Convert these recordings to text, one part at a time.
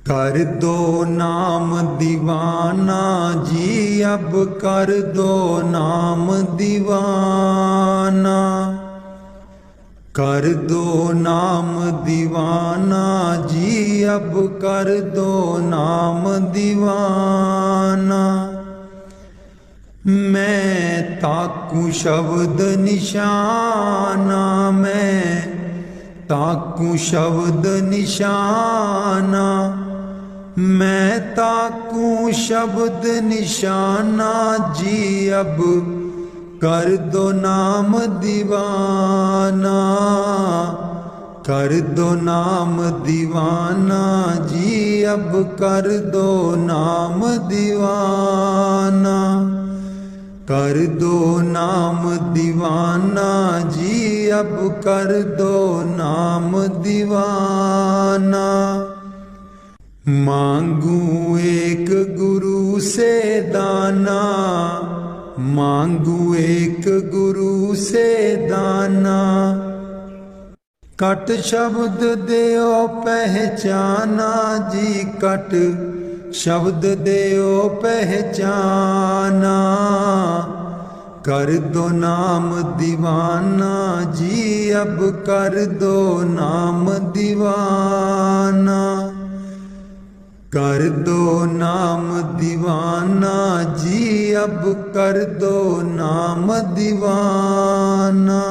कर दो नाम दीवाना जी, अब कर दो नाम दीवाना। कर दो नाम दीवाना जी, अब कर दो नाम दीवाना। मैं ताकू शब्द निशाना, मैं ताकू शब्द निशाना। मैं ताकू शब्द निशाना जी, अब कर दो नाम दीवाना। कर दो नाम दीवाना जी, अब कर दो नाम दीवाना। कर दो नाम दीवाना जी, अब कर दो नाम दीवाना। मांगू एक गुरु से दाना, मांगू एक गुरु से दाना। कट शब्द देओ पहचाना जी, कट शब्द देओ पहचाना। कर दो नाम दीवाना जी, अब कर दो नाम दीवाना। कर दो नाम दीवाना जी, अब कर दो नाम दीवाना।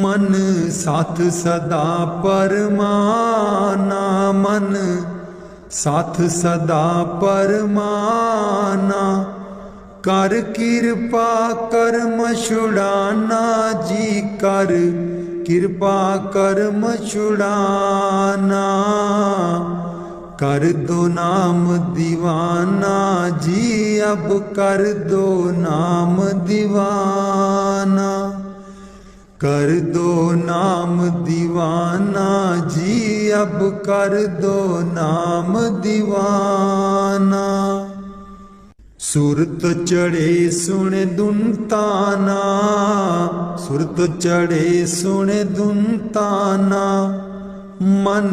मन साथ सदा परमाना, मन साथ सदा परमाना। कर कृपा कर्म छुड़ाना जी, कर कृपा कर्म छुड़ाना। कर दो नाम दीवाना जी, अब कर दो नाम दीवाना। कर दो नाम दीवाना जी, अब कर दो नाम दीवाना। सुरत चढ़े सुन दुनताना, सुरत चढ़े सुन दुनताना। मन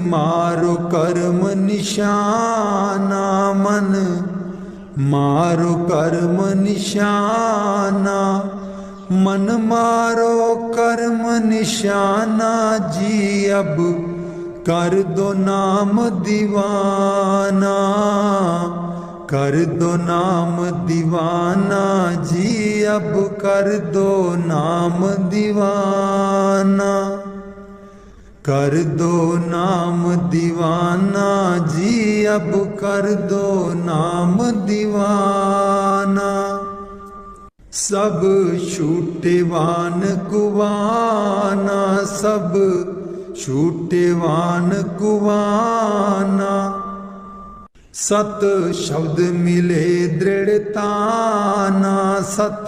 मारो कर्म निशाना, मन मारो कर्म निशाना। मन मारो कर्म निशाना जी, अब कर दो नाम दीवाना। कर दो नाम दीवाना जी, अब कर दो नाम दीवाना। कर दो नाम दीवाना जी, अब कर दो नाम दीवाना। सब छूटेवान कुवाना, सब छूटेवान कुवाना। सत शब्द मिले दृढ़ताना, सत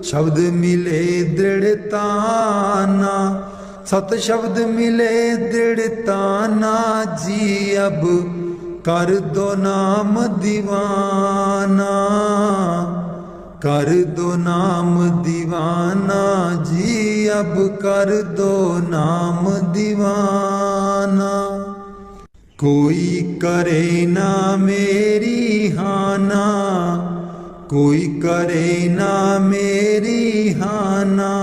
शब्द मिले दृढ़ताना। सत शब्द मिले दृढ़ताना जी, अब कर दो नाम दीवाना। कर दो नाम दीवाना जी, अब कर दो नाम दीवाना। कोई करे ना मेरी हाना, कोई करे ना मेरी हाना।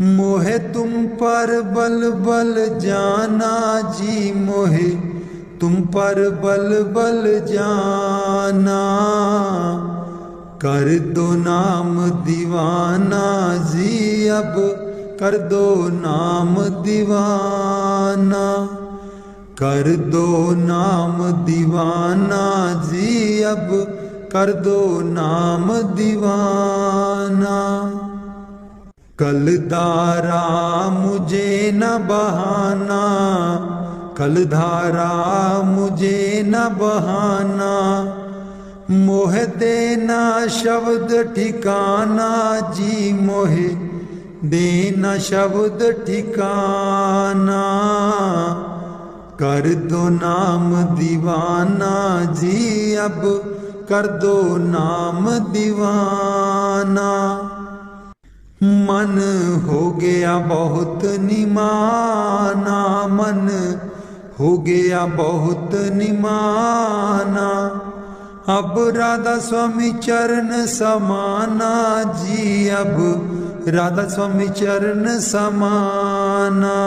मोहे तुम पर बल बल जाना जी, मोहे तुम पर बल बल जाना। कर दो नाम दीवाना जी, अब कर दो नाम दीवाना। कर दो नाम दीवाना जी, अब कर दो नाम दीवाना। कलधारा मुझे न बहाना, कलधारा मुझे न बहाना। मोह देना शब्द ठिकाना जी, मोह देना शब्द ठिकाना। कर दो नाम दीवाना जी, अब कर दो नाम दीवाना। मन हो गया बहुत निमाना, मन हो गया बहुत निमाना, अब राधा स्वामी चरण समाना जी, अब राधा स्वामी चरण समाना।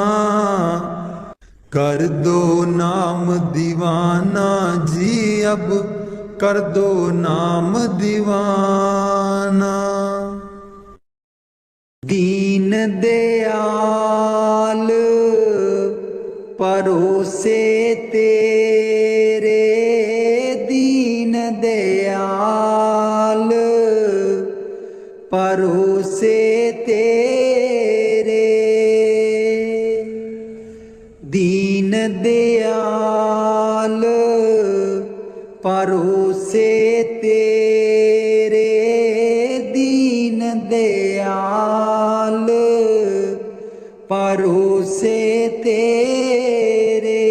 कर दो नाम दीवाना जी, अब कर दो नाम दीवाना। दीन दयाल परोसे तेरे, दीन दयाल परोसे तेरे, दीन दयाल परोसे तेरे, दीन दयाल परोसे तेरे।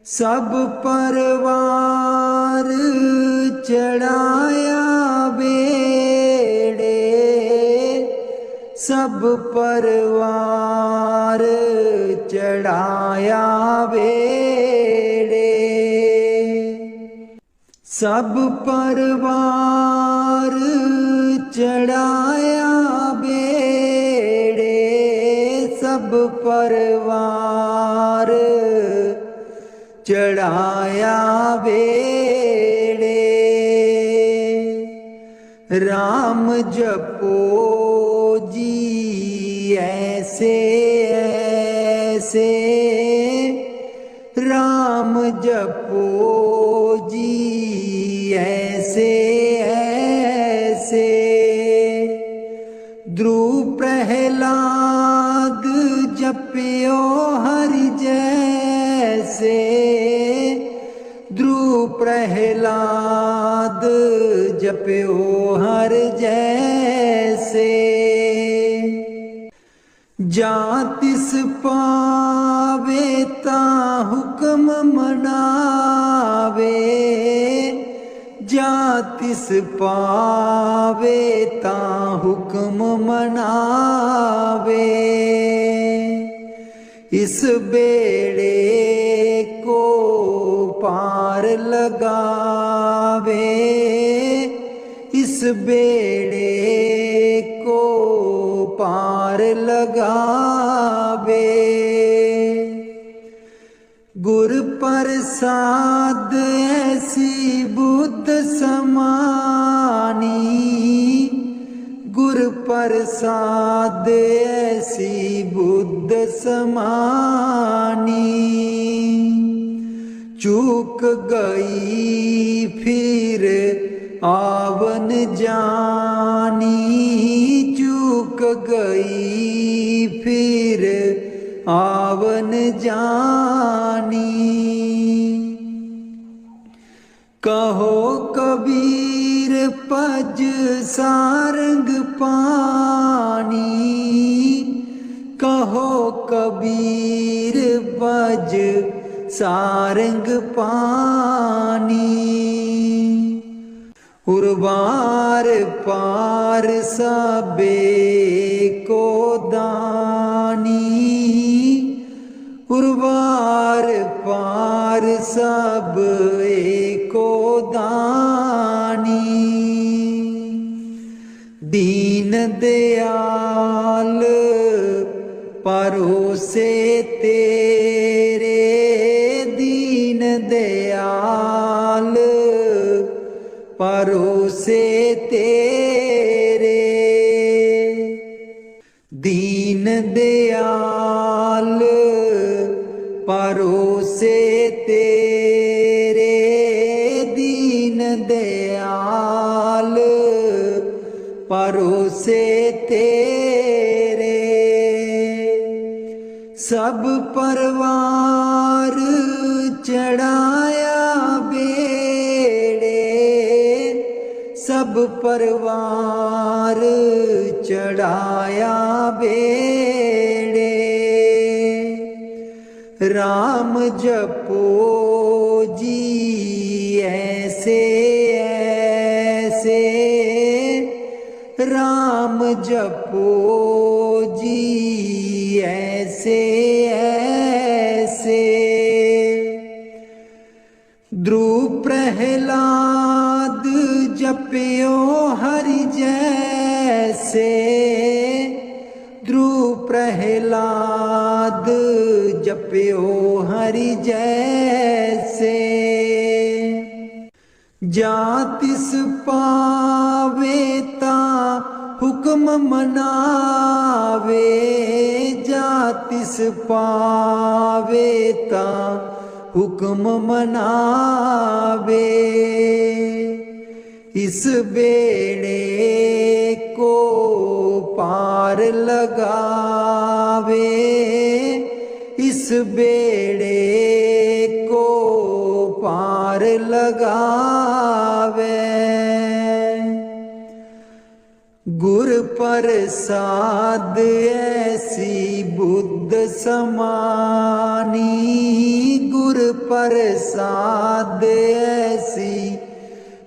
सब परवार चढ़ाया बेड़े, सब परवार चढ़ाया बेड़े, सब परवार चढ़ाया बेड़े, सब परवार चढ़ाया बेड़े। राम जपो जी ऐसे ऐसे, राम जपो जी ऐसे ऐसे, ध्रुव प्रहलाद जप्यो हरि जैसे, ध्रुव प्रहलाद जप्यो हर जैसे। जा तिस पावे ता हुक्म मनावे, जा तिस पावे ता हुक्म मनावे, इस बेड़े को पार लगावे, इस बेड़े को पार लगावे। गुर प्रसाद ऐसी बुद्ध समानी, गुर प्रसाद ऐसी बुद्ध समानी, चूक गई फिर आवन जानी, चूक गई फिर आवन जानी। कहो कबीर पज सारंग पानी, कहो कबीर पज सारंग पानी। उर्वार पार सबे को दानी, उर्वार पार सब एको दानी। दीन दयाल परोसे तेरे, दीन दयाल परोसे तेरे, दीन दयाल परोसे तेरे, दीन दयाल परोसे तेरे। सब परवार चढ़ाया बेड़े, सब परवार चढ़ाया बेड़े। राम जपो जी ऐसे ऐसे, राम जपो जी ऐसे ऐसे। ध्रुव प्रहलाद जप्यो हरि जैसे, ध्रुव प्रहलाद जप्यो हरि जैसे। जा तिस पावे ता हुक्म मनावे, जा तिस पावे ता हुक्म मनावे। इस बेड़े को पार लगावे, इस बेड़े को पार लगावे। गुर प्रसाद ऐसी बुद्ध समानी, गुर प्रसाद ऐसी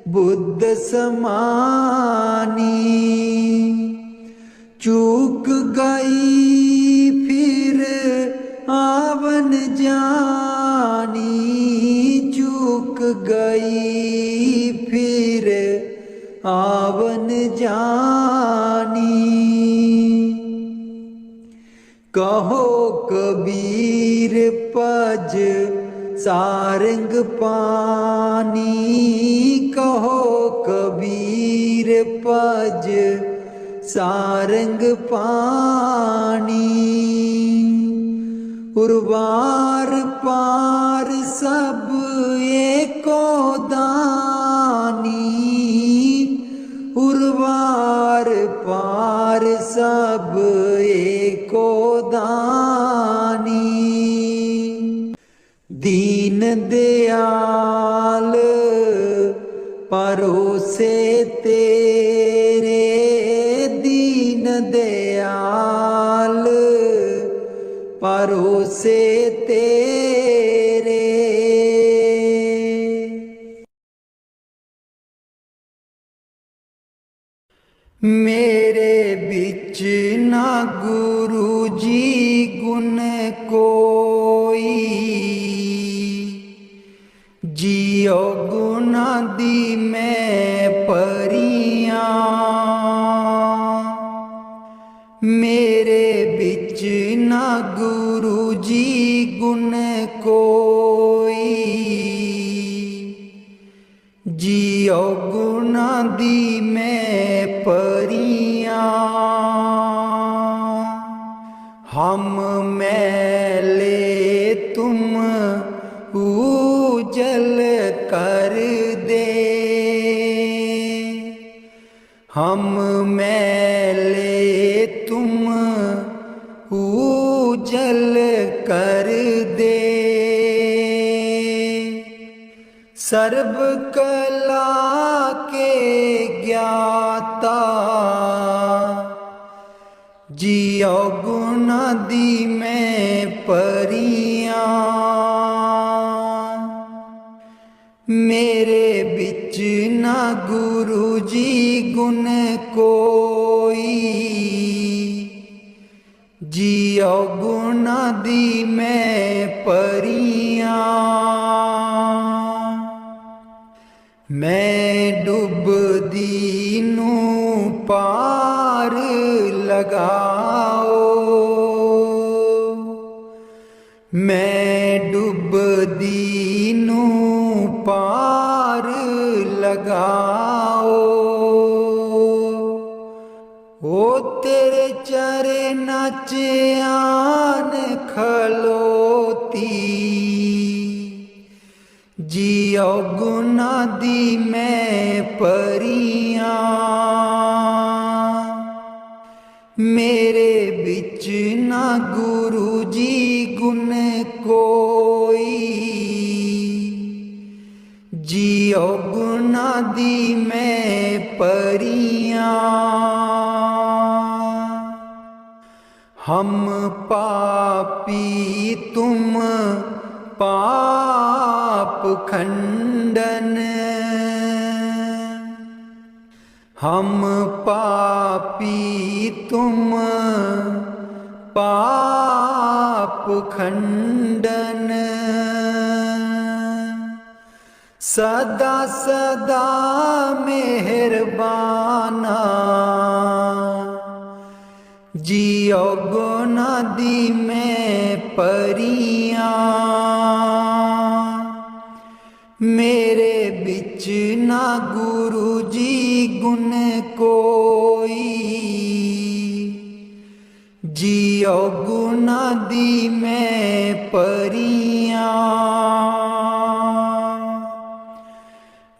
बुद्ध समानी। चूक गई फिर आवन जानी, चूक गई फिर आवन जानी। कहो कबीर पज सारंग पानी, कहो कबीर पज सारंग पानी। उर्वार पार सब एको दानी, उर्वार पार सब एको दानी। दीन दयाल परोसे तेरे, दीन दयाल परोसे तेरे। मेरे बिच ना गुरु जी गुण कोई, जियो गुना दी मैं परियां। मेरे बिच ना गुरु जी गुण कोई, जियो गुना दी मैं परियां। हम मैले तुम उजल कर दे, हम मैले तुम उजल कर दे। सर्ब कला के ज्ञाता, जियो गुना दी मैं परियां। मेरे बिच ना गुरु जी गुण कोई, जियो गुना दी मैं परियां। मैं डुबदी नू पार लगाओ, मैं डुबदी नू पार लगाओ। ओ तेरे चरना च आन खलोती, जियो गुना दी मैं परियां। मेरे बिच ना गुरु जी गुण कोई, जियो गुना दी मैं परियां। हम पापी तुम पाप खंडन, हम पापी तुम पाप खंडन। सदा सदा मेहरबाना जियो गुना दी मैं परियां मेरे बिच ना गुरु जी गुण कोई जियो गुना दी मैं परियां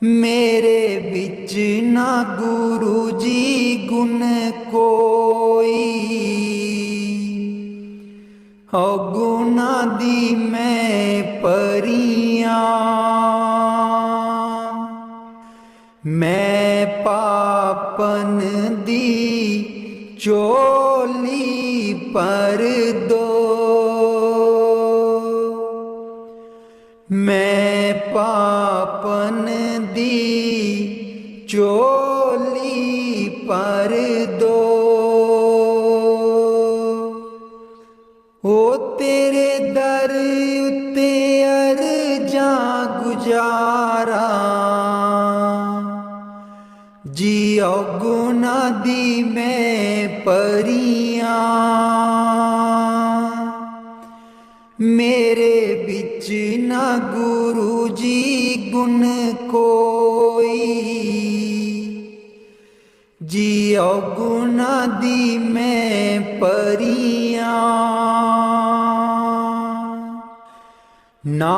मेरे बिच ना गुरु जी गुण कोई हो गुना दी मैं परियां मैं पापन दी चोली पर दो मैं पापन दी चोली पर दो ओ तेरे दर उत्ते अर्जा गुजारा जियो गुना दी मैं परियां मेरे बिच ना गुरु जी गुण कोई जियो गुना दी मैं परियां ना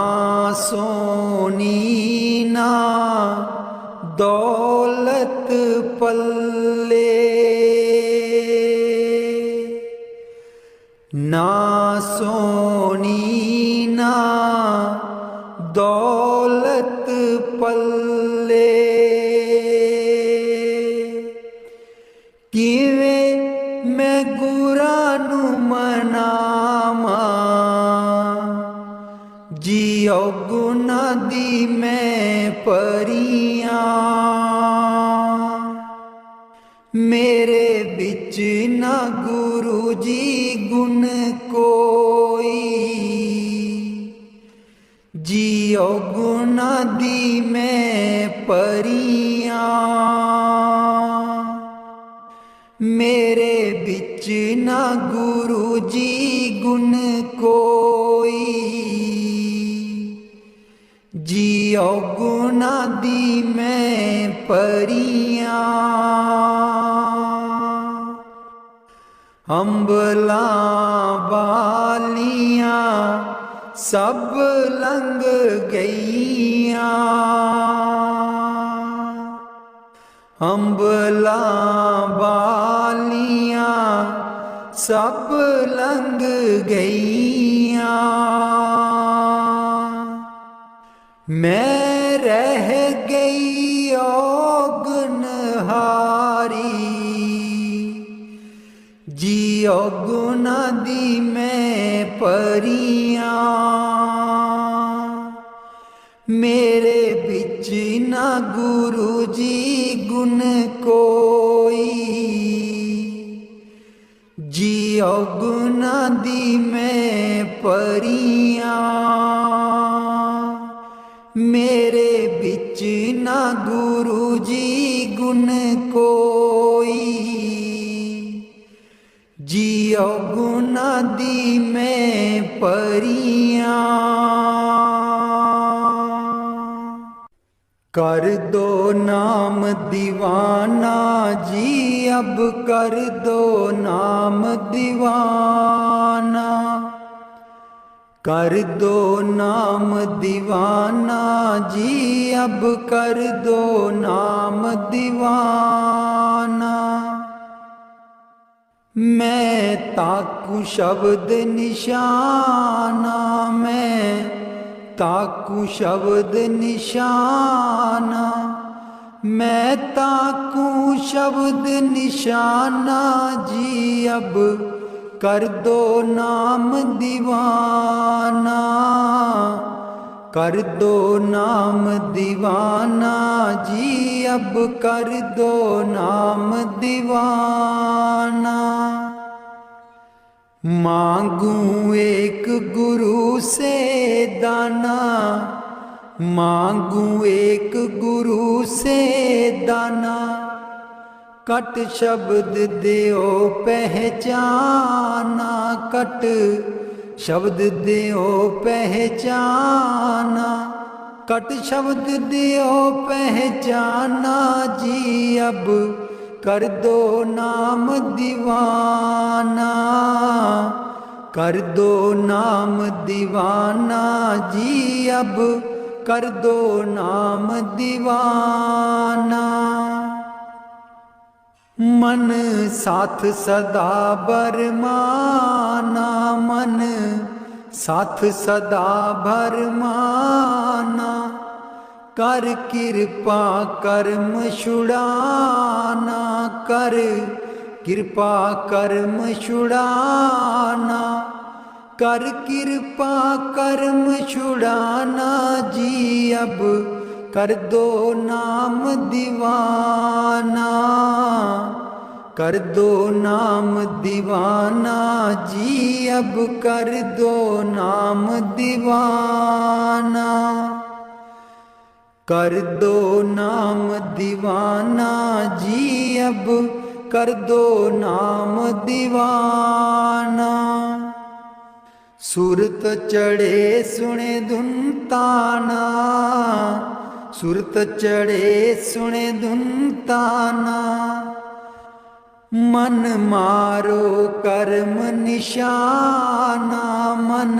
सोनी ना दौलत पल्ले ना सोनी ना दौलत पल्ले किवें मैं गुरा नू मनावा जियो गुना दी मैं परियां मेरे बिच ना गुरु जी गुण कोई जियो गुना दी मैं परियां मेरे बिच ना गुरु जी गुण कोई जियो गुना दी मैं परियां अंबला बालियां सब लंघ गईयां अंबला बालियां सब लंघ गईयां मैं रह गई ओगनहारी जियो गुना दी मैं परियां मेरे बिच ना गुरु जी गुण कोई जियो गुना दी मैं परियां मेरे बिच ना गुरु जी गुण कोई जियो गुना दी मैं परियां कर दो नाम दीवाना जी अब कर दो नाम दीवाना कर दो नाम दीवाना जी अब कर दो नाम दीवाना मैं ताकू शब्द निशाना मैं ताकू शब्द निशाना मैं ताकू शब्द निशाना जी अब कर दो नाम दीवाना कर दो नाम दीवाना जी अब कर दो नाम दीवाना मांगू एक गुरु से दाना मांगू एक गुरु से दाना, कट शब्द देओ पहचाना, कट शब्द देओ पहचाना, कट शब्द देओ पहचाना जी। अब कर दो नाम दीवाना, कर दो नाम दीवाना जी। अब कर दो नाम दीवाना। मन साथ सदा बरमाना, मन साथ सदा भरमाना, कर कृपा कर्म छुड़ाना, कर कृपा कर्म छुड़ाना, कर कृपा कर्म छुड़ाना जी। अब कर दो नाम दीवाना, कर दो नाम दीवाना जी। अब कर दो नाम दीवाना, कर दो नाम दीवाना जी। अब कर दो नाम दीवाना। सुरत चढ़े सुने धुन ताना, सुरत चढ़े सुने धुन ताना, मन मारो कर्म निशाना, मन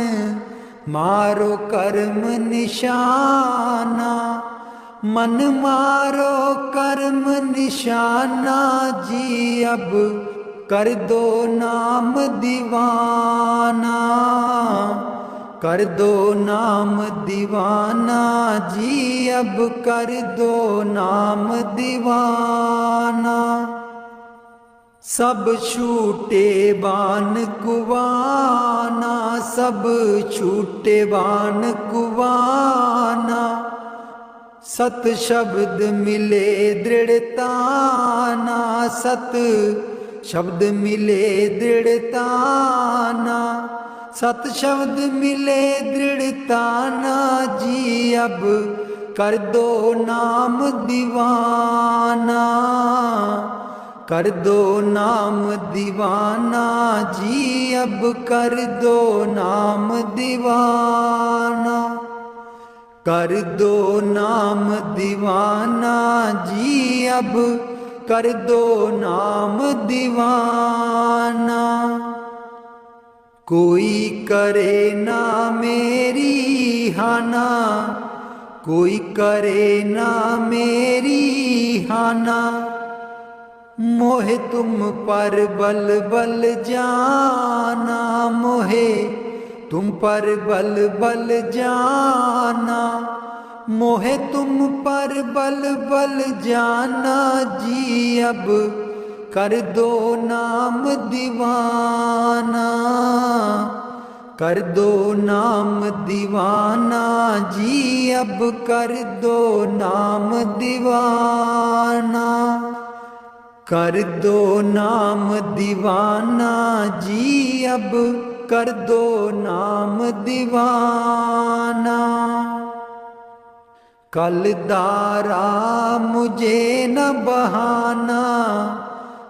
मारो कर्म निशाना, मन मारो कर्म निशाना जी। अब कर दो नाम दीवाना, कर दो नाम दीवाना जी। अब कर दो नाम दीवाना। सब छूटे बान कुवाना, सब छूटे बान कुवाना, सत शब्द मिले दृढ़ताना, सत शब्द मिले दृढ़ताना, सत शब्द मिले दृढ़ताना जी। अब कर दो नाम दीवाना, कर दो नाम दीवाना जी। अब कर दो नाम दीवाना, कर दो नाम दीवाना जी। अब कर दो नाम दीवाना। कोई करे ना मेरी हाना, कोई करे ना मेरी हाना, मोहे तुम पर बल बल जाना, मोहे तुम पर बल बल जाना, मोहे तुम पर बल बल जाना जी। अब कर दो नाम दीवाना, कर दो नाम दीवाना जी। अब कर दो नाम दीवाना, कर दो नाम दीवाना जी। अब कर दो नाम दीवाना। कल धारा मुझे न बहाना,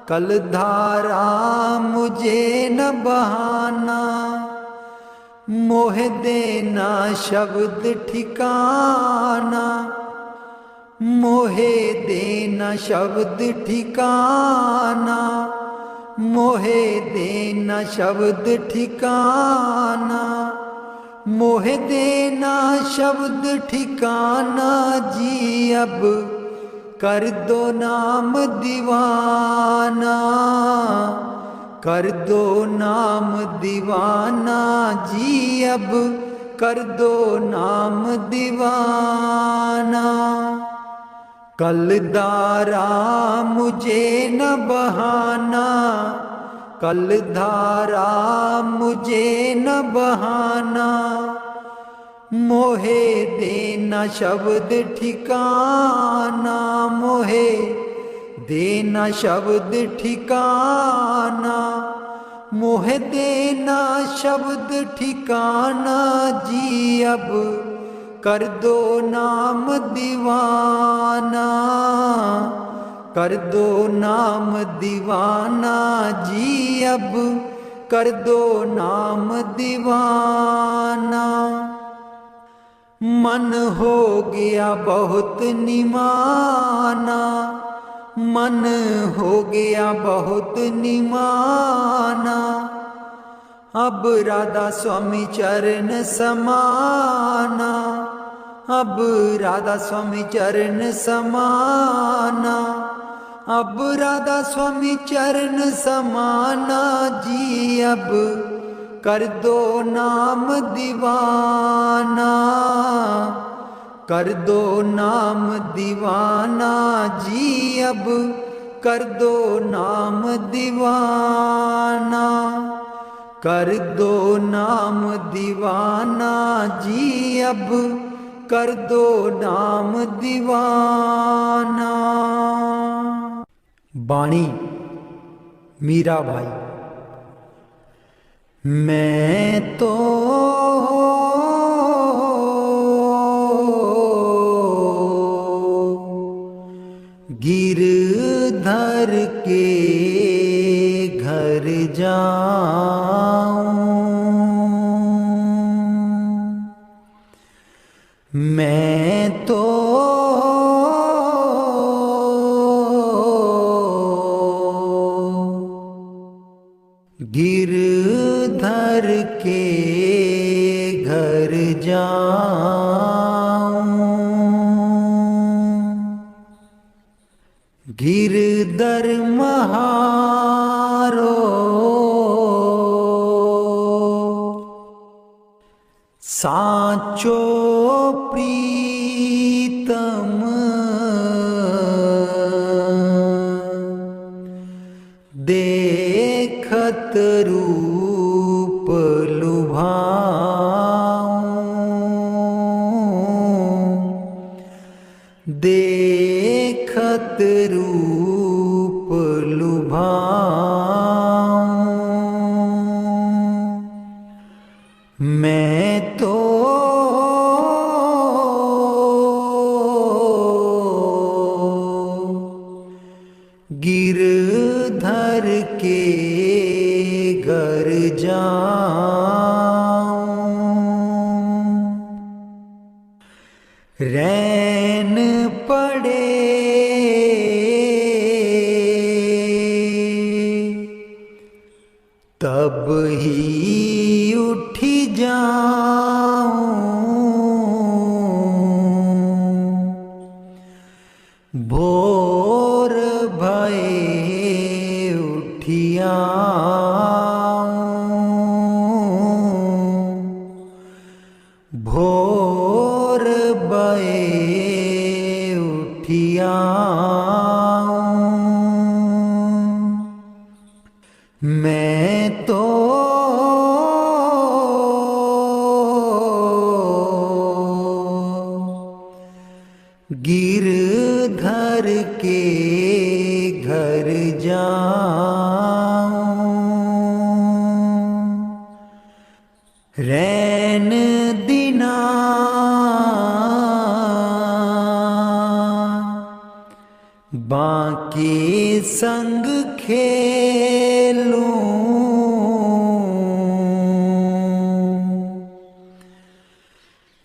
कल धारा मुझे न बहाना, मोह देना शब्द ठिकाना, मोहे देना शब्द ठिकाना, मोहे देना शब्द ठिकाना, मोहे देना शब्द ठिकाना जी। अब कर दो नाम दीवाना, कर दो नाम दीवाना जी। अब कर दो नाम दीवाना। कल धारा मुझे न बहाना, कल धारा मुझे न बहाना, मोहे देना शब्द ठिकाना, मोहे देना शब्द ठिकाना, मोहे देना शब्द ठिकाना जी। अब कर दो नाम दीवाना, कर दो नाम दीवाना जी अब कर दो नाम दीवाना। मन हो गया बहुत निमाना, मन हो गया बहुत निमाना, अब राधा स्वामी चरण समाना, अब राधा स्वामी चरण समाना, अब राधा स्वामी चरण समाना जी अब कर दो नाम दीवाना, कर दो नाम दीवाना जी अब कर दो नाम दीवाना, कर दो नाम दीवाना जी अब कर दो नाम दीवाना। बाणी मीराबाई। मैं तो गिरधर के घर जाऊं, मैं तो गिरधर के घर जाऊं, गिरधर महारो साचो प्रीतम, देखत रूप लुभाऊं, देखत रूप लुभाऊं, मैं तो गिरधर के घर जाऊं, रैन पड़े तब ही उठी जाऊं, भोर भये उठियाऊं, भोर भये उठियाऊं, मैं तो गिरधर के घर जाऊं, रैन दिना बाके संग खेलूं,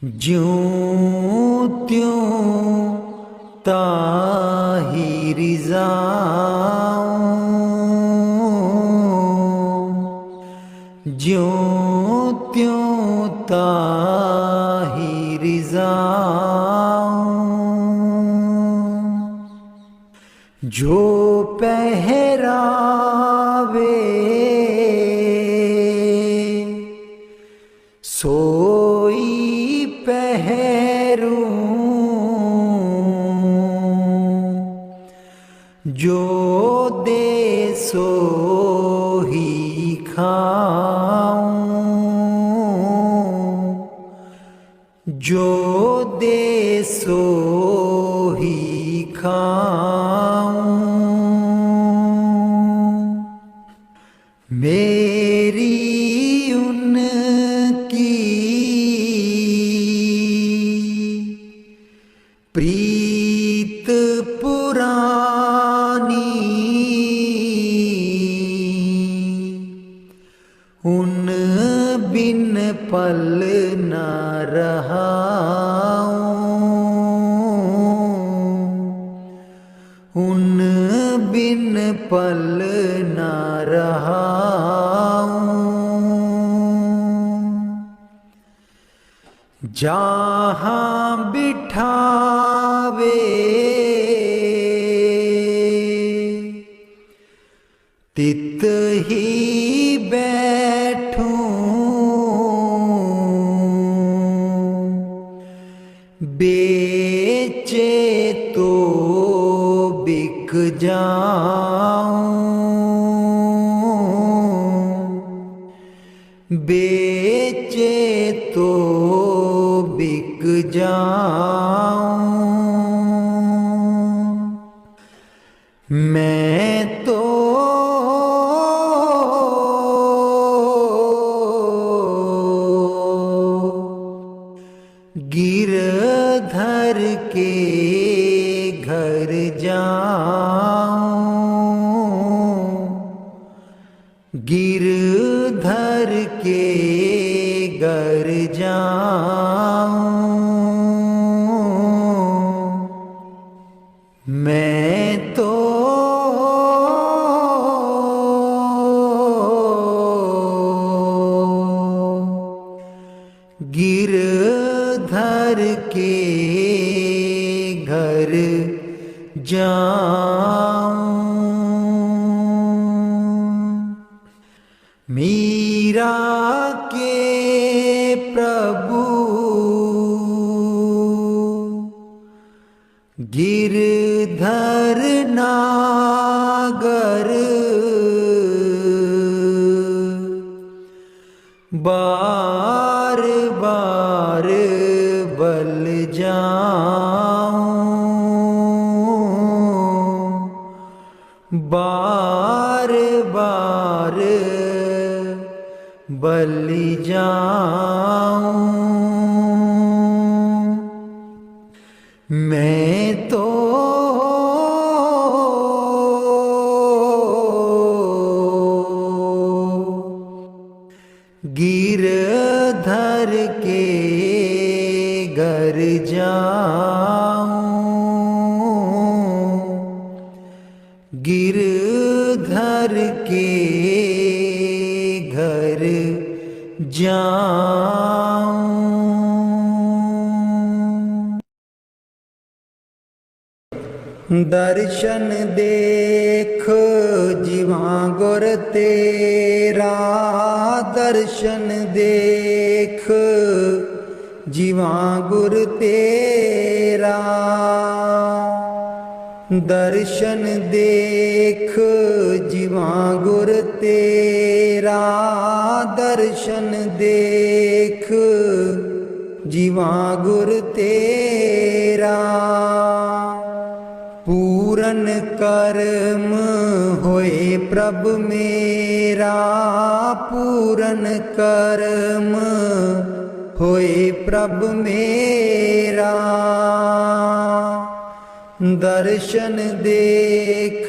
ज्यों त्यों ताहिर जाऊं, ज्यों त्यों ताहिर जाऊं, जो पहरावे सोई पहरूं, जो दे सो ही खाऊं, जो दे सो ही खाऊं, मेरी उनकी प्रीत पुरानी उन बिन पल न रहाऊं, उन बिन पल न रहाऊं। जहाँ बिठावे तित ही बैठूं, बेचे तो बिक जाऊं, बेचे तो बिक जाऊं। मैं तो गिरधर के घर जाऊं, गिरधर के घर जाऊं। मैं तो गिरधर के घर जाऊं। मीरा के प्रभु गिरधर नागर, बार बार बल जाऊं, बार बार बल जाऊं। मैं तो गिरधर के घर जाऊं, गिरधर के घर जाऊं। दर्शन देख जीवा गुर तेरा, दर्शन देख जीवा गुर तेरा, दर्शन देख जीवा गुर तेरा, दर्शन देख जीवा गुर तेरा। पूरन कर्म होए प्रभ मेरा, पूरन कर्म होए प्रभ मेरा। दर्शन देख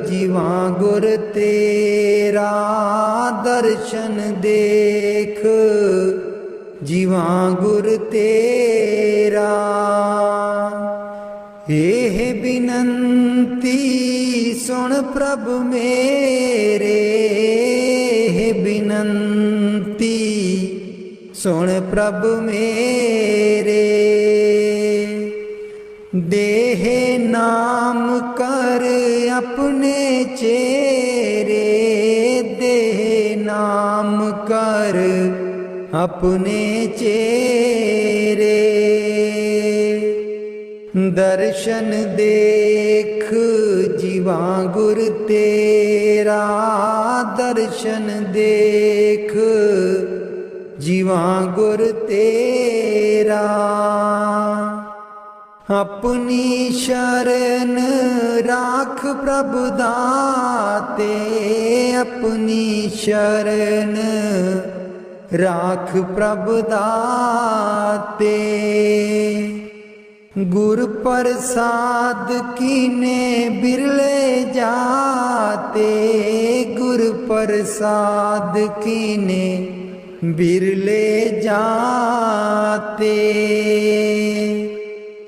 जीवा गुर तेरा, दर्शन देख जीवा गुर तेरा। एह बिनंती सुन प्रभ मेरे, एह बिनंती सुन प्रभ मेरे। देह नाम कर अपने चेरे, देह नाम कर अपने चेरे। दर्शन देख जीवा गुर तेरा, दर्शन देख जीवा गुर तेरा। अपनी शरण राख प्रभु दाते, अपनी शरण राख प्रभु दाते। गुर प्रसाद कीने बिरले जाते, गुर प्रसाद कीने बिरले जाते।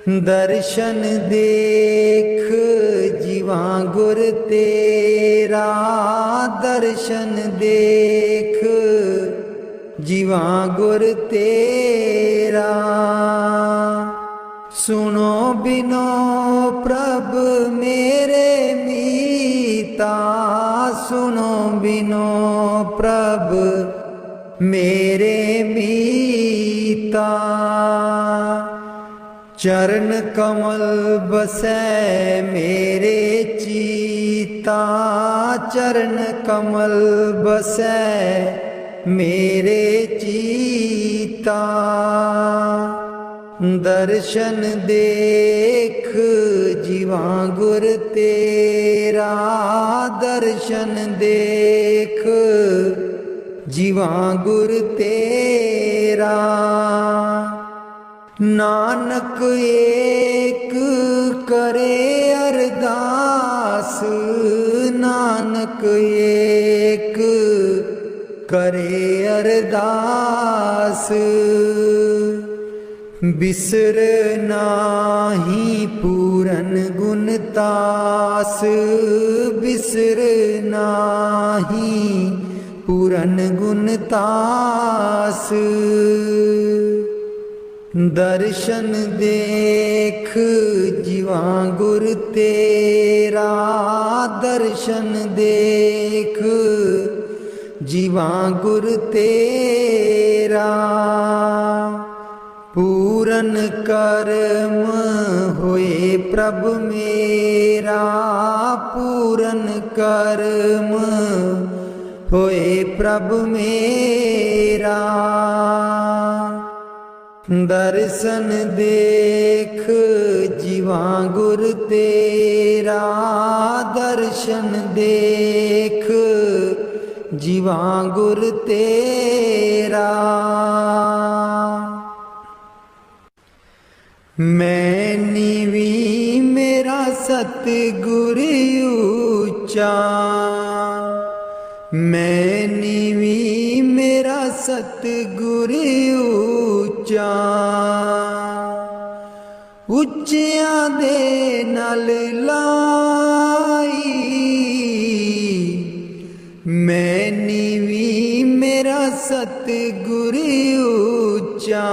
दर्शन देख जीवा गुर तेरा, दर्शन देख जीवा गुर तेरा। सुनो बिनो प्रभ मेरे मीता, सुनो बिनो प्रभ मेरे मीता। चरण कमल बसै मेरे चीता, चरण कमल बसै मेरे चीता। दर्शन देख जीवा गुर तेरा, दर्शन देख जीवा गुर तेरा। नानक एक करे अरदास, नानक एक करे अरदास। बिसर नाही पूरन गुण तास, बिसर नाही पूरन गुण तास। दर्शन देख जीवा गुर तेरा, दर्शन देख जीवा गुर तेरा। पूरन कर्म होए प्रभ मेरा, पूरन कर्म होए प्रभ मेरा। दर्शन देख जीवा गुर तेरा, दर्शन देख जीवा गुर तेरा। मैं नीवी मेरा सतगुर ऊंचा, मैं नीवी मेरा सतगुर ऊंचा। ਉੱਚਿਆਂ ਦੇ ਨਾਲ ਲਾਈ, ਮੈਂ ਨੀਵੀਂ ਮੇਰਾ ਸਤਿਗੁਰ ਉੱਚਾ।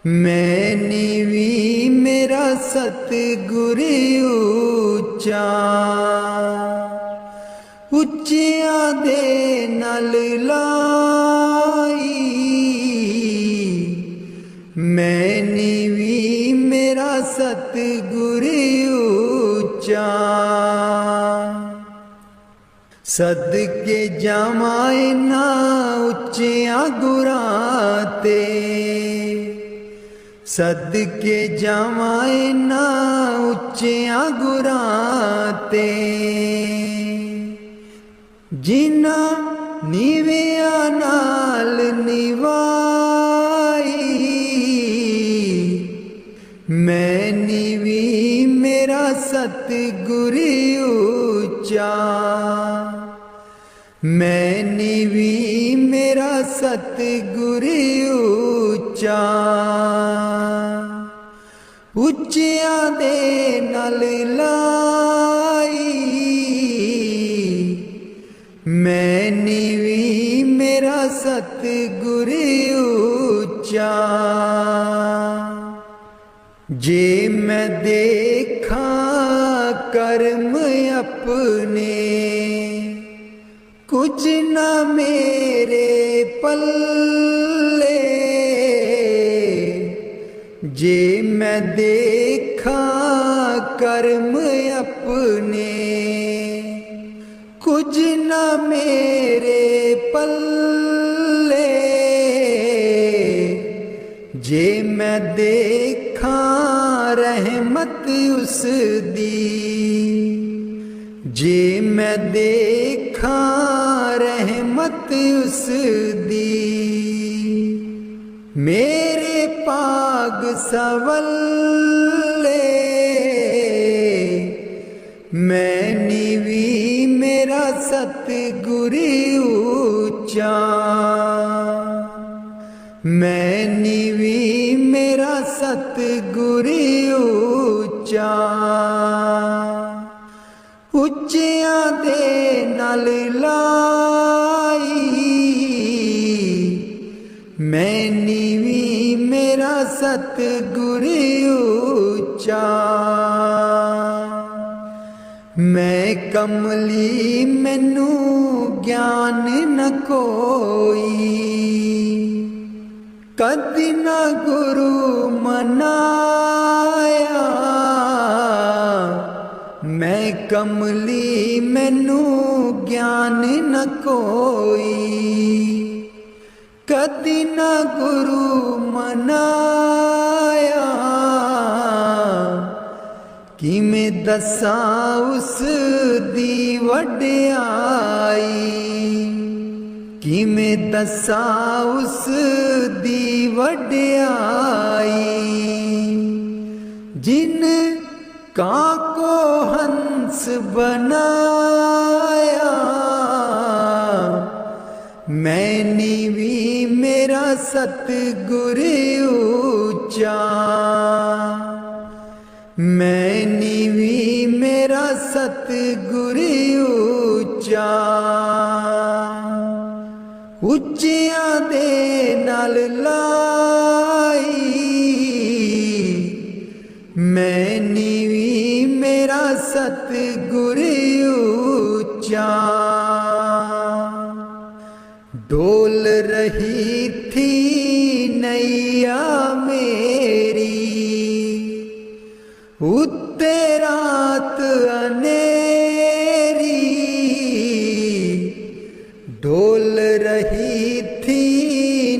ਮੈਂ ਨੀਵੀਂ ਮੇਰਾ ਸਤਿਗੁਰ ਉੱਚਾ। ਉੱਚਿਆਂ ਦੇ ਨਾਲ ਲਾਈ, ਮੈਂ ਨੀਵੀਂ ਮੇਰਾ ਸਤਿਗੁਰ ਉੱਚਾ। ਸਦਕੇ ਜਾਵਾਂ ਇਨ੍ਹਾਂ ਉੱਚਿਆਂ ਗੁਰਾਂ ਤੇ, ਸਦਕੇ ਜਾਵਾਂ ਇਨ੍ਹਾਂ ਉੱਚਿਆਂ ਗੁਰਾਂ ਤੇ। ਜਿਨ੍ਹਾਂ ਨੀਵਿਆਂ ਨਾਲ ਨਿਵਾਈ, ਮੈਂ ਨੀਵੀਂ ਮੇਰਾ ਸਤਿਗੁਰ ਉੱਚਾ। ਮੈਂ ਨੀਵੀਂ ਮੇਰਾ ਸਤਿਗੁਰ ਉੱਚਾ। ਉੱਚਿਆਂ ਦੇ ਨਾਲ ਲਾਈ, ਮੈਂ ਨੀਵੀਂ ਮੇਰਾ ਸਤਿਗੁਰ ਉੱਚਾ। ਜੇ ਮੈਂ ਦੇਖਾਂ ਕਰਮ ਆਪਣੇ, ਕੁਝ ਨਾ ਮੇਰੇ ਪੱਲੇ। ਜੇ ਮੈਂ ਦੇਖਾਂ ਕਰਮ ਆਪਣੇ, ਕੁਝ ਨਾ ਮੇਰੇ ਪੱਲੇ। ਜੇ ਮੈਂ ਦੇਖਾਂ ਰਹਿਮਤ ਉਸ ਦੀ, ਜੇ ਮੈਂ ਦੇਖਾਂ ਰਹਿਮਤ ਉਸ ਦੀ। मेरे पाग सवल्ले मैं नीवी मेरा सतगुर ऊंचा, मैं नीवी मेरा सतगुर ऊंचा। ਉੱਚਿਆਂ ਦੇ ਨਾਲ ਲਾਈ ਮੈਂ ਨੀਵੀਂ ਮੇਰਾ ਸਤਿਗੁਰ ਉੱਚਾ। ਮੈਂ ਕਮਲੀ ਮੈਨੂੰ ਗਿਆਨ ਨ ਕੋਈ, ਕਦੀ ਨਾ ਗੁਰੂ ਮਨਾਇਆ। मैं कमली मैनू ज्ञान न कोई, कदी न गुरु मनाया। किवें दसां उस दी वड्याई, किवें दसां उस दी वड्याई। जिन कां को हंस बनाया मैं नीवी मेरा सतगुर ऊंचा, मैं नीवी मेरा सतगुर ऊंचा। ਉੱਚਿਆਂ ਦੇ ਨਾਲ ਲਾਈ मैं नीवी मेरा सतगुर ऊंचा। डोल रही थी नैया मेरी उत्ते रात अनेरी, डोल रही थी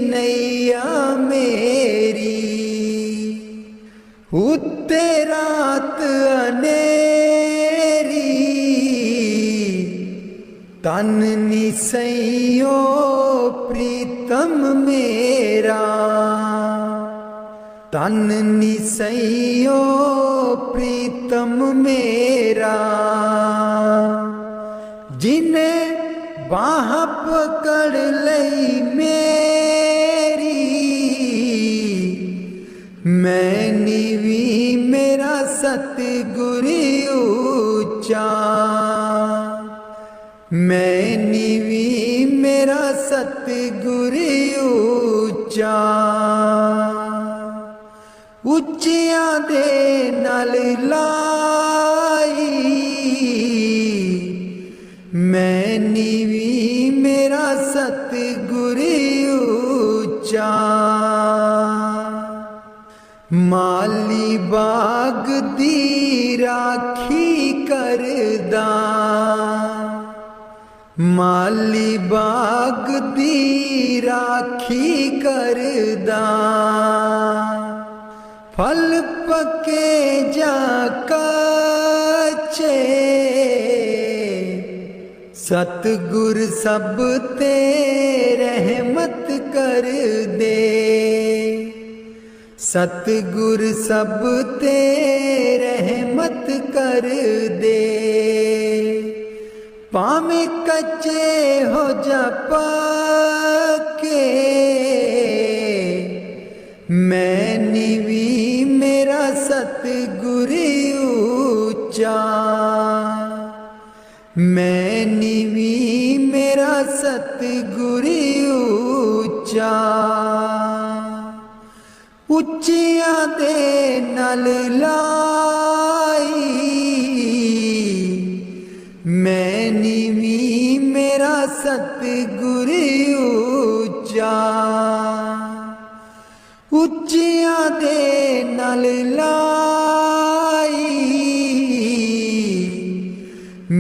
नैया मेरी उत्ते रात अनेरी। तन निसैयो प्रीतम मेरा, तन निसैयो प्रीतम मेरा। जिन्हें बाह पकड़ लई मेरी मैं नीवी मेरा सतगुर ऊंचा, मैं नीवी मेरा सतगुर ऊंचा। ਉੱਚਿਆਂ ਦੇ ਨਾਲ ਲਾਈ ਮੈਂ ਨੀਵੀ ਮੇਰਾ ਸਤਿਗੁਰ ਉੱਚਾ। ਮਾਲੀ ਬਾਗ ਦੀ ਰਾਖੀ ਕਰਦਾ, ਮਾਲੀ ਬਾਗ ਦੀ ਰਾਖੀ ਕਰਦਾ। फल पके जा काचे सतगुर सब ते रहमत कर दे, सतगुर सब ते रहमत कर दे। भावें कच्चे हो जा पक्के मैं नीवी मेरा सतगुर ऊंचा, मैं नीवी मेरा सतगुर ऊंचा। ਉੱਚਿਆਂ ਦੇ ਨਾਲ ਲਾਈ ਮੈਂ ਨੀਵੀ ਮੇਰਾ ਸਤਗੁਰ ਉੱਚਾ। ਉੱਚਿਆਂ ਦੇ ਨਾਲ ਲਾਈ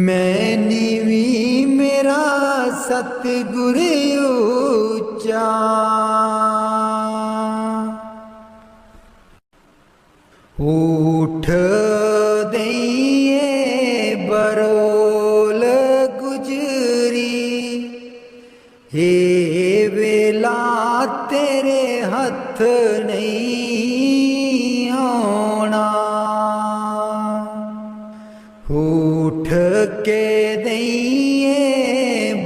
ਮੈਂ ਨੀਵੀ ਮੇਰਾ ਸਤਗੁਰ ਉੱਚਾ। ਊਠ ਦਈਏ ਬਰੋਲ ਗੁਜਰੀ हे वेला तेरे हथ हथ नहीं आना। उठ के दईए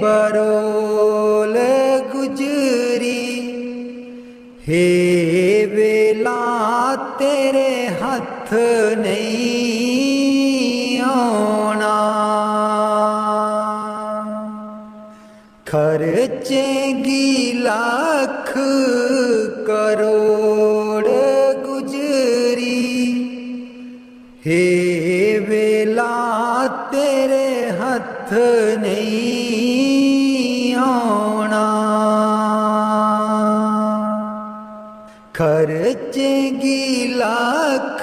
बरोल गुजरी, हे वेला तेरे हथ नहीं आना। खर्चेगी लाख करोड़ गुजरी, हे वेला तेरे हथ नहीं आना। खर्चेगी लाख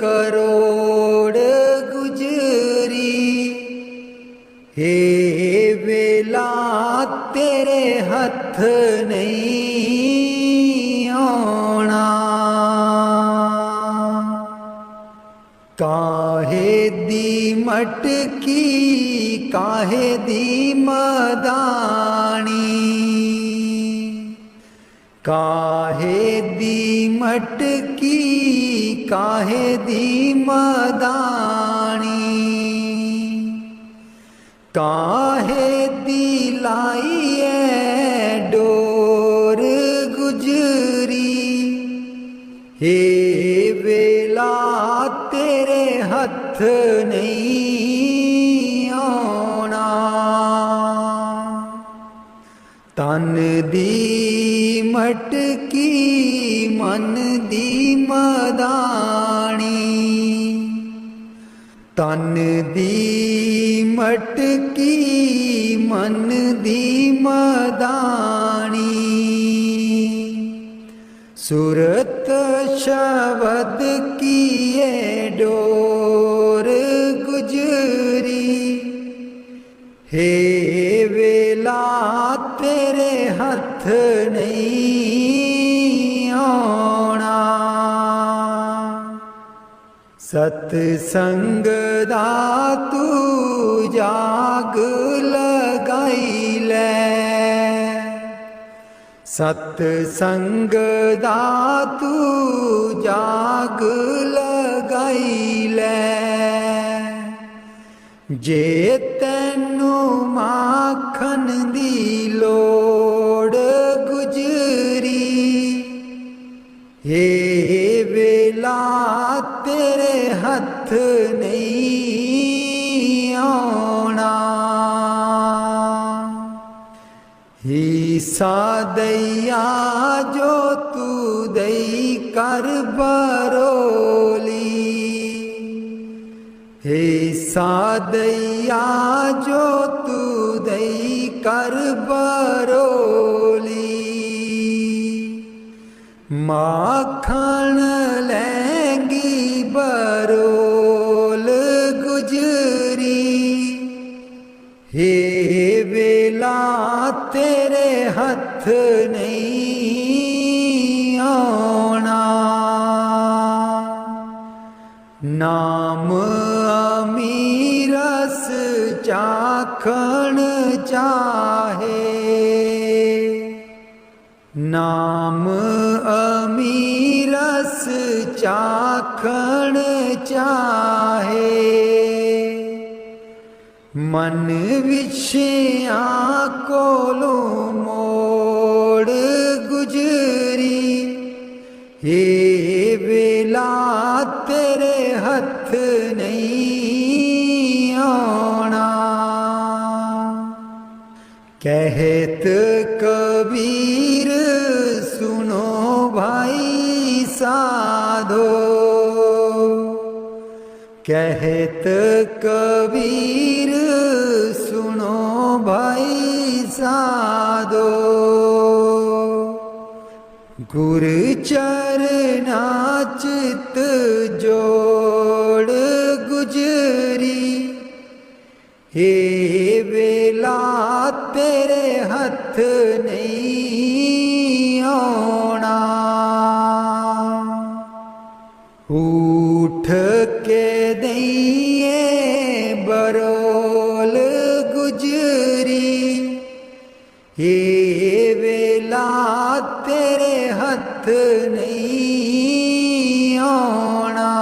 करोड़ गुजरी, हे वेला तेरे हथ नहीं आना। काहे दी मटकी काहे दी मदानी, काहे दी मटकी काहे दी मदानी, काहे दी लाइए डोर गुजरी, हे वेला तेरे हथ नहीं आना। तन दी मटकी मन दी मदानी, तन दी मटकी मन दी मदानी, सूरत शब्द की ये डोर गुजरी, हे वेला तेरे हथ नहीं आना। सतसंग दा तू जाग लगाई लै, सतसंग दा तू जाग लगाई लै, जे तैनू माखन दी लोड़ गुजरी, हे वेला तेरे हथ नहीं आना। हिस्सा दैया जो तू दई कर बरोली, हिस्सा दैया जो तू दई कर बरोली, माखन लेंगी बरोल गुजरी, हे वेला तेरे हथ नहीं आना। नाम अमीरस चाखण चाहे, नाम अमीरस चाखण चाहे, मन विषया कोलो मोड़ गुजरी, हे वेला तेरे हथ नहीं आना। कहत कबीर सुनो भाई साधो, कहत कबीर सुनो भाई साधो, गुर चरना चित जोड़ गुजरी, हे वेला तेरे हथ नहीं आना। उठ के दईए बरोल गुजरी, हे वेला तेरे हथ नहीं आना।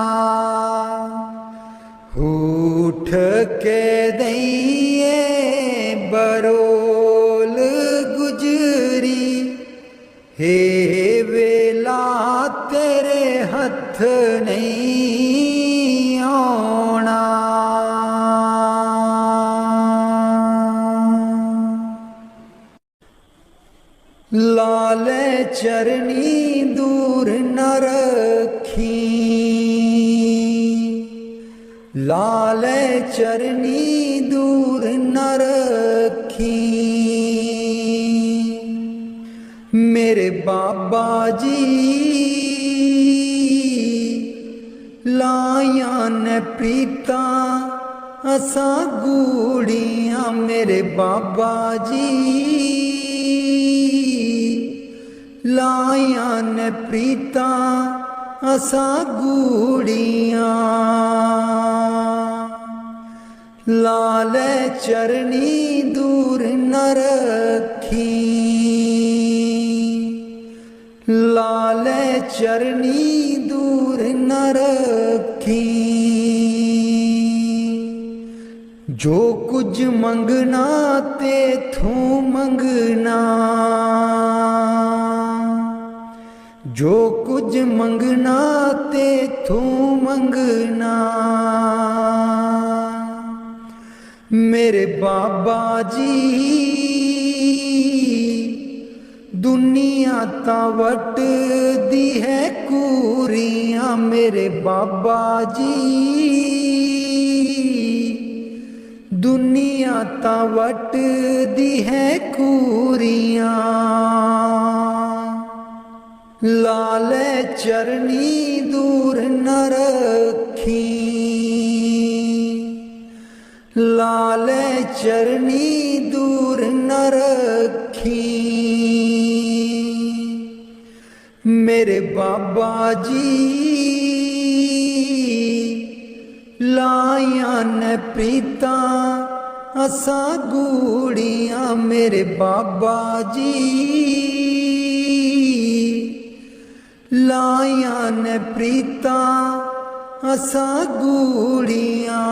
उठ के दईए बरोल गुजरी, हे वेला तेरे हथ नहीं आना। लाले चरनी दूर न रखी, लाले चरनी दूर न रखी। मेरे बाबा जी लाया ने प्रीता असा गूड़ियाँ, मेरे बाबा जी लाया ने प्रीता असा गूड़ियाँ। लाले चरनी दूर न रखी, लाले चरनी दूर न रखी। जो कुछ मंगना तेथों मंगना, जो कुछ मंगना तेथों मंगना। मेरे बाबा जी दुनिया तावट दी है कूरियाँ, मेरे बाबा जी दुनिया तावट दी है कूरियाँ। लाले चरनी दूर न रखी, लाले चरनी दूर न रखी। मेरे बाबा जी लाया ने प्रीता असा गूड़ियाँ, मेरे बाबा जी लाया ने प्रीता असा गूड़ियाँ।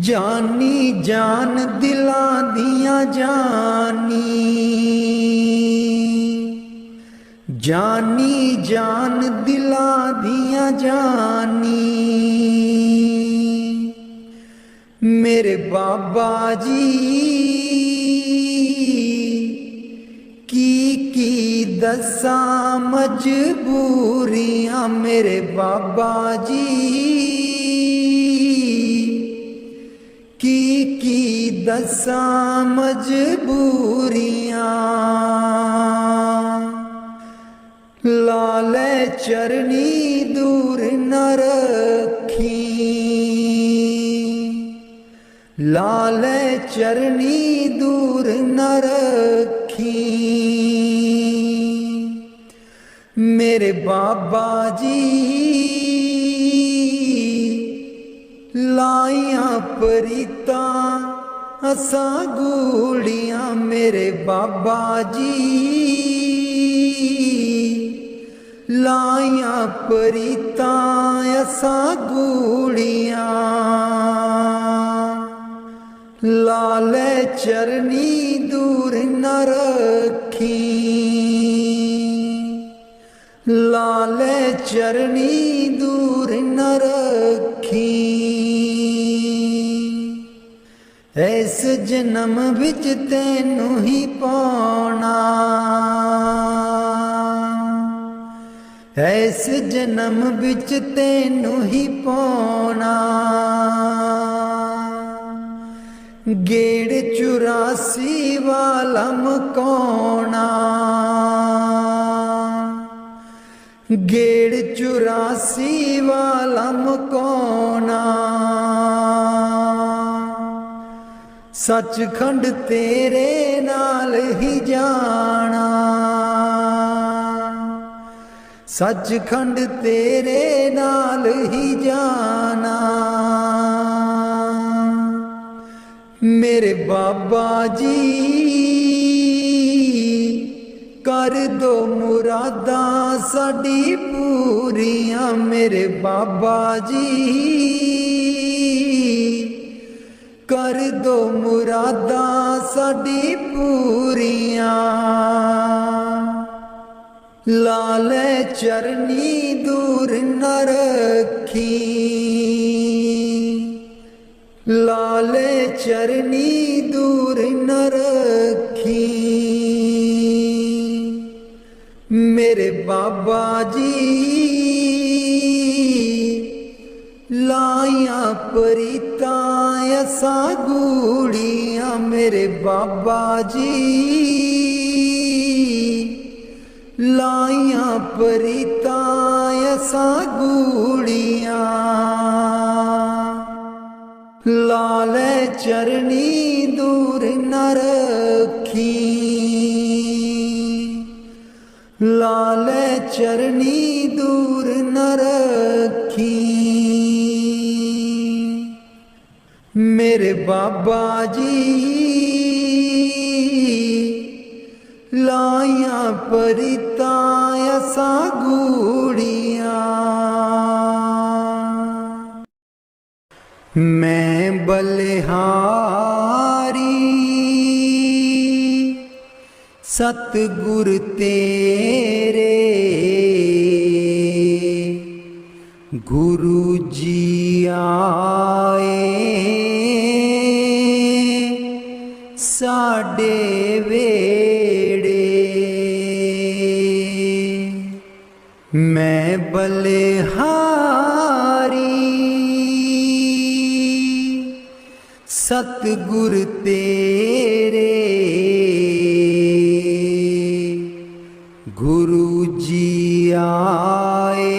जानी जान दिला दिया जानी, जानी जान दिला दिया जानी। मेरे बाबा जी की दसा मजबूरियाँ, मेरे बाबा जी की दसा मजबूरियाँ। लाले चरनी दूर न रखी, लाले चरनी दूर न रखी। मेरे बाबा जी लाया प्रीता असा गूड़ियाँ, मेरे बाबा जी लाया प्रीता असा गूड़ियाँ। लाले चरनी दूर न रखी, लाले चरनी दूर न रखी। ऐस जन्म विच तैनू ही पाना, ऐस जन्म विच तैनू ही पाना। गेड़ 84 वाला मकाना, गेड़ 84 वाला मकाना। सचखंड तेरे नाल ही जाना, सचखंड तेरे नाल ही जाना। मेरे बाबा जी कर दो मुरादां साडी पूरियां मेरे बाबा जी, कर दो मुरादां साडी पूरियां। लाले चरनी दूर न रखी, लाले चरनी दूर न रखी मेरे बाबा जी। लाया परीतां असां गूड़ियां मेरे बाबा जी, लाया परीतां असां गूड़ियां। लाले चरनी दूर न रखी, लाले चरनी दूर न रखी मेरे बाबा जी। लाया परीतां असां गूड़ियां। मैं बलिहारी सतगुर तेरे, गुरु जी आए साडे वेड़े। मैं बलिहारी सतगुर तेरे, गुरु जी आए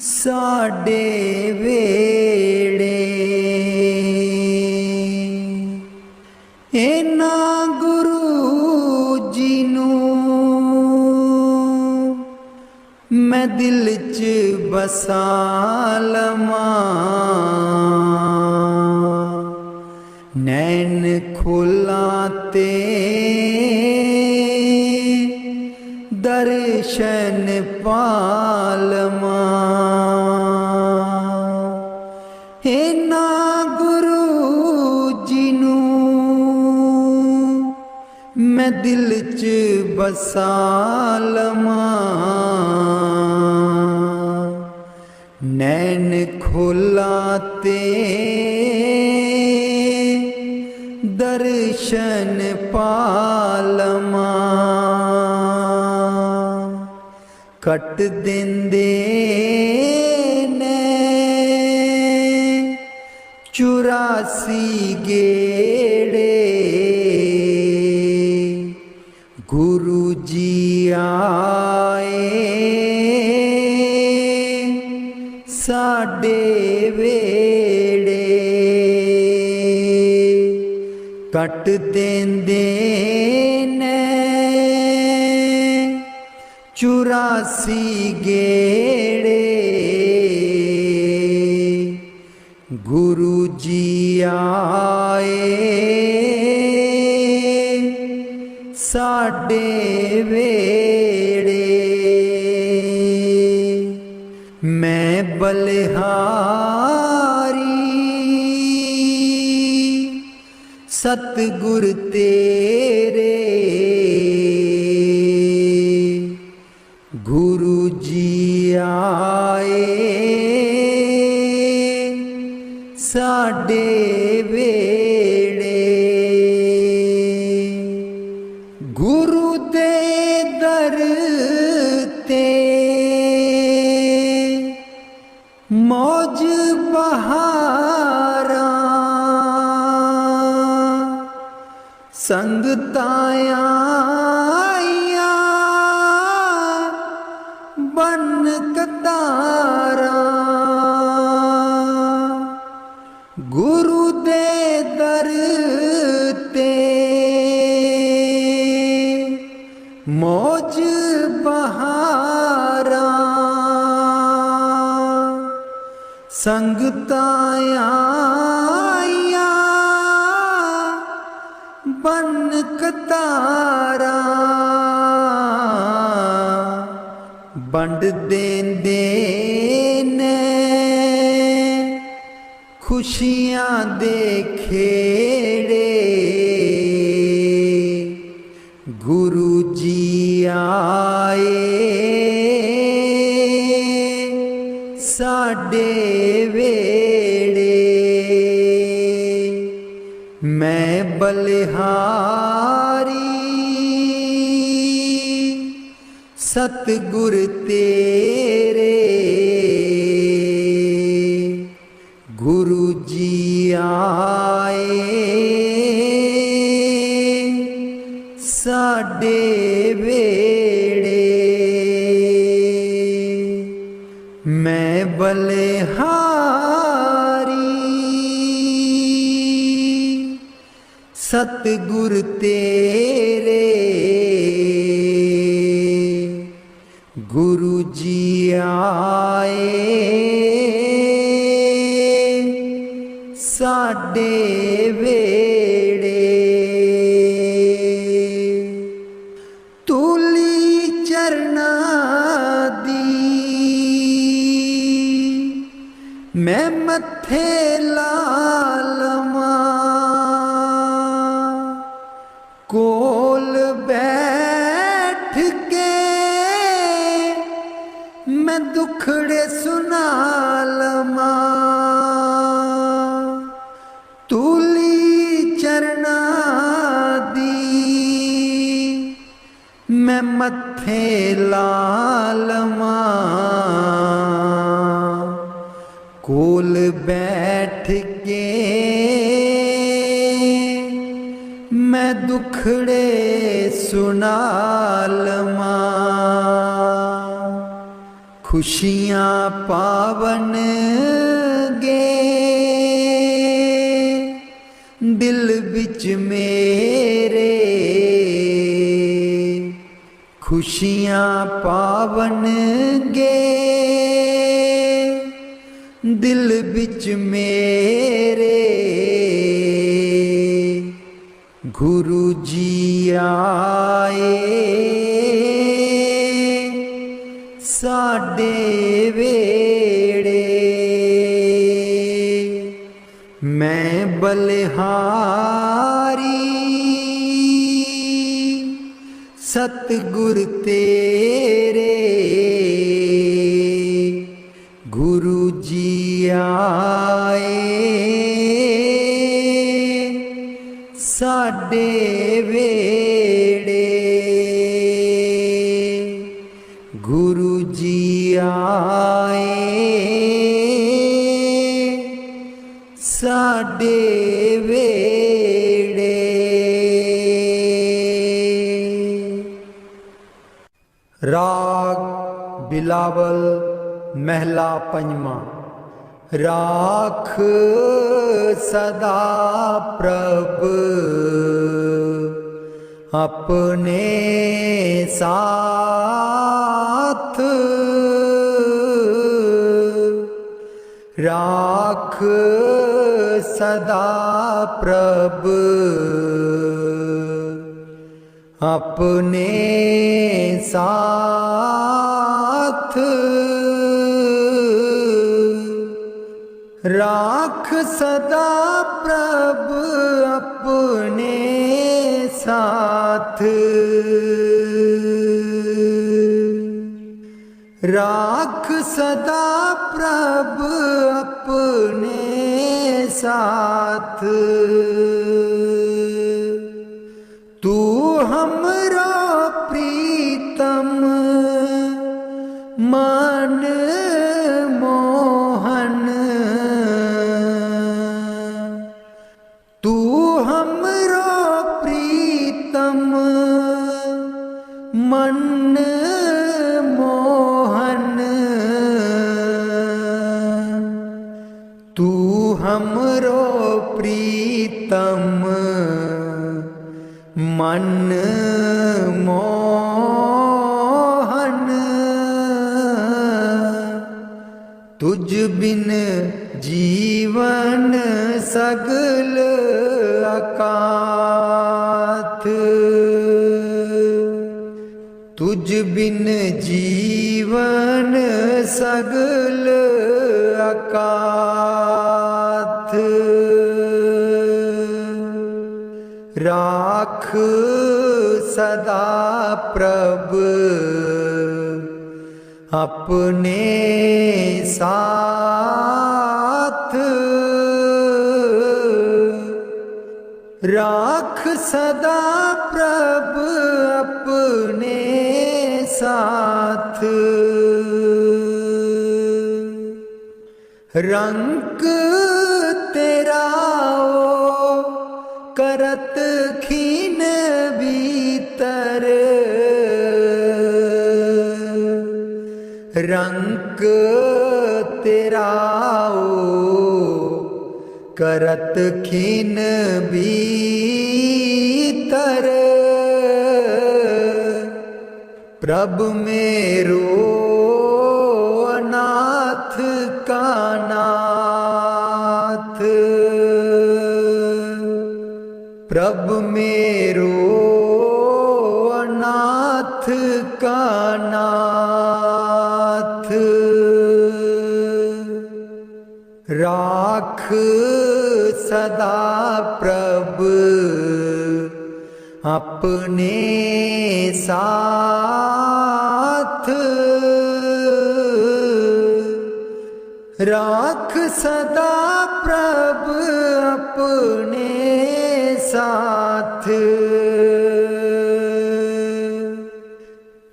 साडे वेड़े। इना गुरु जी नूं मैं दिल च बसा लवां, नैन खोलां ते दर्शन पालवां। इना गुरु जी नूं मैं दिल च बसा लवां, नैन खोलां ते दर्शन पालवां। कट देंदे ने 84 गेड़े, गुरु जी आए साडे वेड़े। कट देंदे ने 84 गेड़े, गुरु जी आए साडे वेड़े। मैं बलिहारी सतगुर तेरे, गुरु जी आए साडे वेड़े। गुरु दे दर ते मौज बहारा, संगतां आईयां बन कतारा। गुरु दे दर ते मौज बहारा, संगतां आईयां बन कतारा बंड देंदे ने खुशियां दे खेड़े गुरु जी आए साडे वेड़े। मैं बलिहारी सतगुर तेरे गुरु जी आए साडे वेड़े। मैं बलिहारी सतगुर तेरे गुरु जी आए साडे वेड़े। तूली चरना दी मैं मथे लालमा कोल बैठ के मैं दुखड़े सुना लमा। तूली चरना दी मैं मथे लालमा कोल बैठ के मैं दुखड़े सुना लमा। खुशियां पावन गे दिल बिच मेरे खुशियां पावन गे दिल बिच मेरे गुरु जी आए साडे वेड़े। मैं बलिहारी सतगुर तेरे गुरु जी आए साडे वेड़े। गुरु जी आए साडे वेड़े। राग बिलावल महला पंजवा। राख सदा प्रभ अपने साथ राख सदा प्रभ अपने साथ राख सदा प्रभ अपने साथ राख सदा प्रभ अपने साथ। तू हमरा प्रीतम मन मोहन तू हमरा प्रीतम मन मोहन तू हमरो प्रीतम मन मोहन तुझ बिन जीवन सगल अकाल। तुझ बिन जीवन सगल अकाथ। राख सदा प्रभ अपने साथ। राख सदा प्रभ अपने साथ। रंग तेरा ओ करत खीन भीतर। रंग तेरा ओ करत खीन भीतर। प्रभु मेरो अनाथ का नाथ। प्रभु मेरो अनाथ का नाथ। राख सदा प्रभ अपने साथ। राख सदा प्रभ अपने साथ।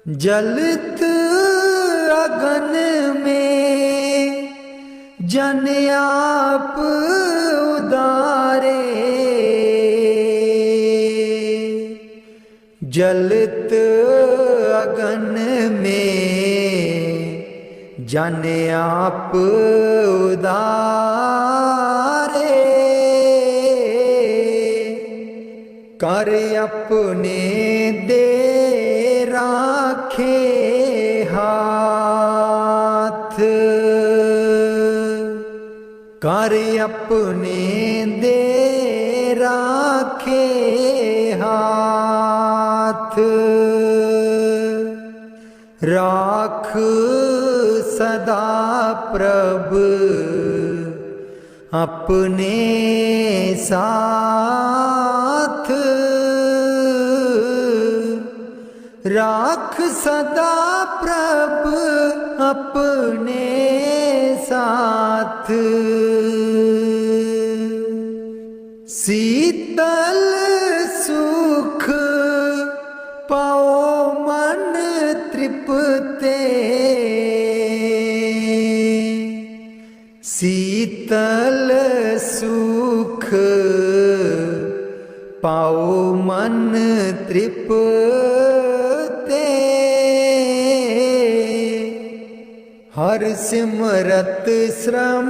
जलत अगन में जन आप उदारे। जलत अगन में जन आप उदारे। कर अपने दे राखे हाथ। कर अपने दे राखे हाथ। राख सदा प्रभ अपने साथ। राख सदा प्रभ अपने साथ। शीतल सुख पाओ मन तृप्ते। शीतल सुख पाओ मन तृप्ते। हर सिमरत श्रम